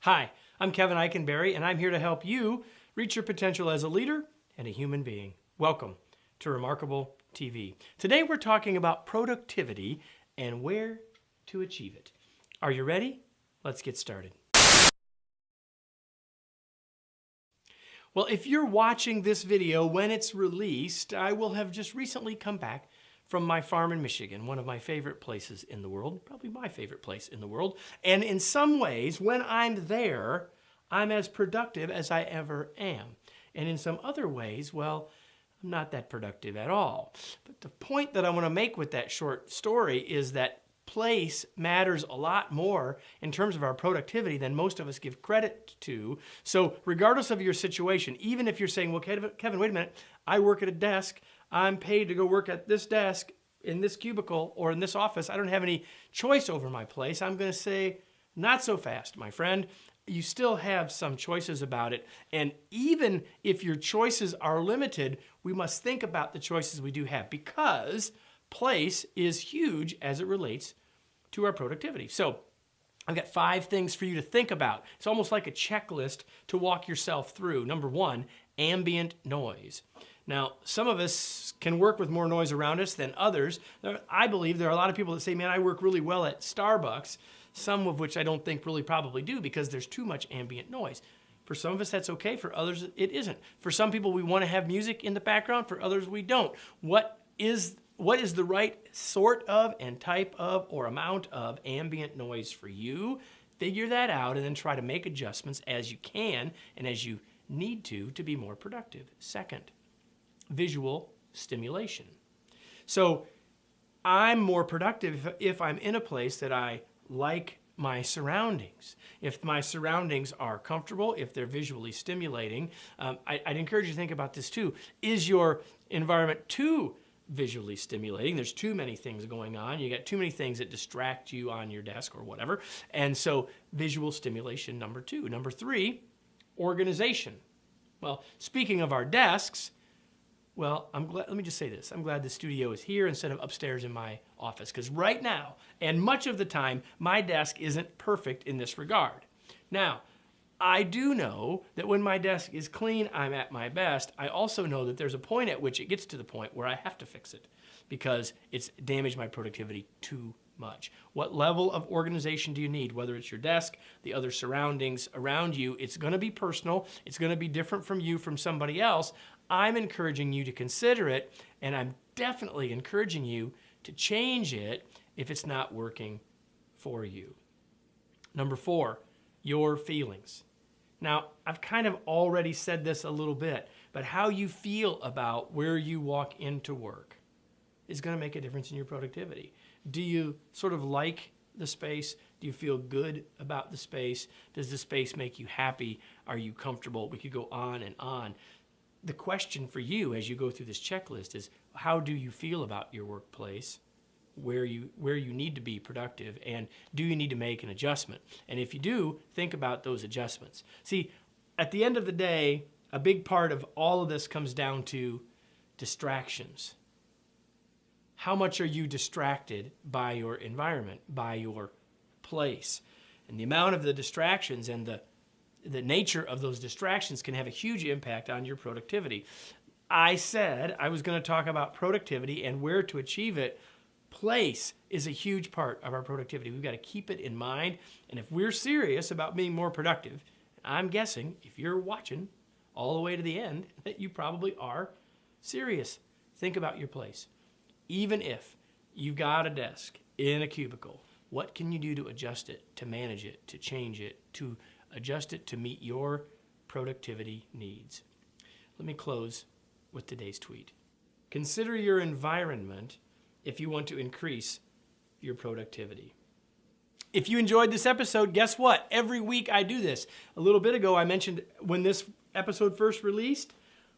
Hi, I'm Kevin Eikenberry, and I'm here to help you reach your potential as a leader and a human being. Welcome to Remarkable TV. Today we're talking about productivity and where to achieve it. Are you ready? Let's get started. Well, if you're watching this video when it's released, I will have just recently come back from my farm in Michigan, one of my favorite places in the world, probably my favorite place in the world. And in some ways, when I'm there, I'm as productive as I ever am. And in some other ways, well, I'm not that productive at all. But the point that I want to make with that short story is that place matters a lot more in terms of our productivity than most of us give credit to. So regardless of your situation, even if you're saying, well, Kevin, wait a minute, I work at a desk, I'm paid to go work at this desk, in this cubicle, or in this office, I don't have any choice over my place, I'm going to say, not so fast, my friend. You still have some choices about it. And even if your choices are limited, we must think about the choices we do have, because place is huge as it relates to our productivity. So I've got 5 things for you to think about. It's almost like a checklist to walk yourself through. Number 1, ambient noise. Now, some of us can work with more noise around us than others. I believe there are a lot of people that say, man, I work really well at Starbucks, some of which I don't think really probably do because there's too much ambient noise. For some of us, that's okay. For others, it isn't. For some people, we want to have music in the background. For others, we don't. What is the right sort of and type of or amount of ambient noise for you? Figure that out and then try to make adjustments as you can and as you need to be more productive. Second, visual stimulation. So I'm more productive if I'm in a place that I like my surroundings. If my surroundings are comfortable, if they're visually stimulating, I'd encourage you to think about this too. Is your environment too visually stimulating? There's too many things going on. You got too many things that distract you on your desk or whatever. And so visual stimulation, number 2. Number 3, organization. Well, speaking of our desks, well, let me just say this. I'm glad the studio is here instead of upstairs in my office, because right now, and much of the time, my desk isn't perfect in this regard. Now, I do know that when my desk is clean, I'm at my best. I also know that there's a point at which it gets to the point where I have to fix it because it's damaged my productivity too much. What level of organization do you need? Whether it's your desk, the other surroundings around you, it's going to be personal. It's going to be different from you, from somebody else. I'm encouraging you to consider it, and I'm definitely encouraging you to change it if it's not working for you. Number 4, your feelings. Now, I've kind of already said this a little bit, but how you feel about where you walk into work is going to make a difference in your productivity. Do you sort of like the space? Do you feel good about the space? Does the space make you happy? Are you comfortable? We could go on and on. The question for you as you go through this checklist is, how do you feel about your workplace, where you need to be productive, and do you need to make an adjustment? And if you do, think about those adjustments. See, at the end of the day, a big part of all of this comes down to distractions. How much are you distracted by your environment, by your place? And the amount of the distractions and the nature of those distractions can have a huge impact on your productivity. I said I was going to talk about productivity and where to achieve it. Place is a huge part of our productivity. We've got to keep it in mind. And if we're serious about being more productive, I'm guessing if you're watching all the way to the end, that you probably are serious. Think about your place. Even if you've got a desk in a cubicle, what can you do to adjust it, to manage it, to change it, to adjust it to meet your productivity needs? Let me close with today's tweet. Consider your environment if you want to increase your productivity. If you enjoyed this episode, guess what? Every week I do this. A little bit ago I mentioned when this episode first released,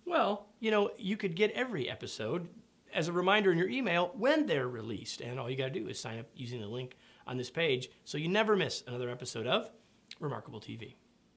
well, you could get every episode as a reminder in your email when they're released. And all you got to do is sign up using the link on this page so you never miss another episode of Remarkable TV.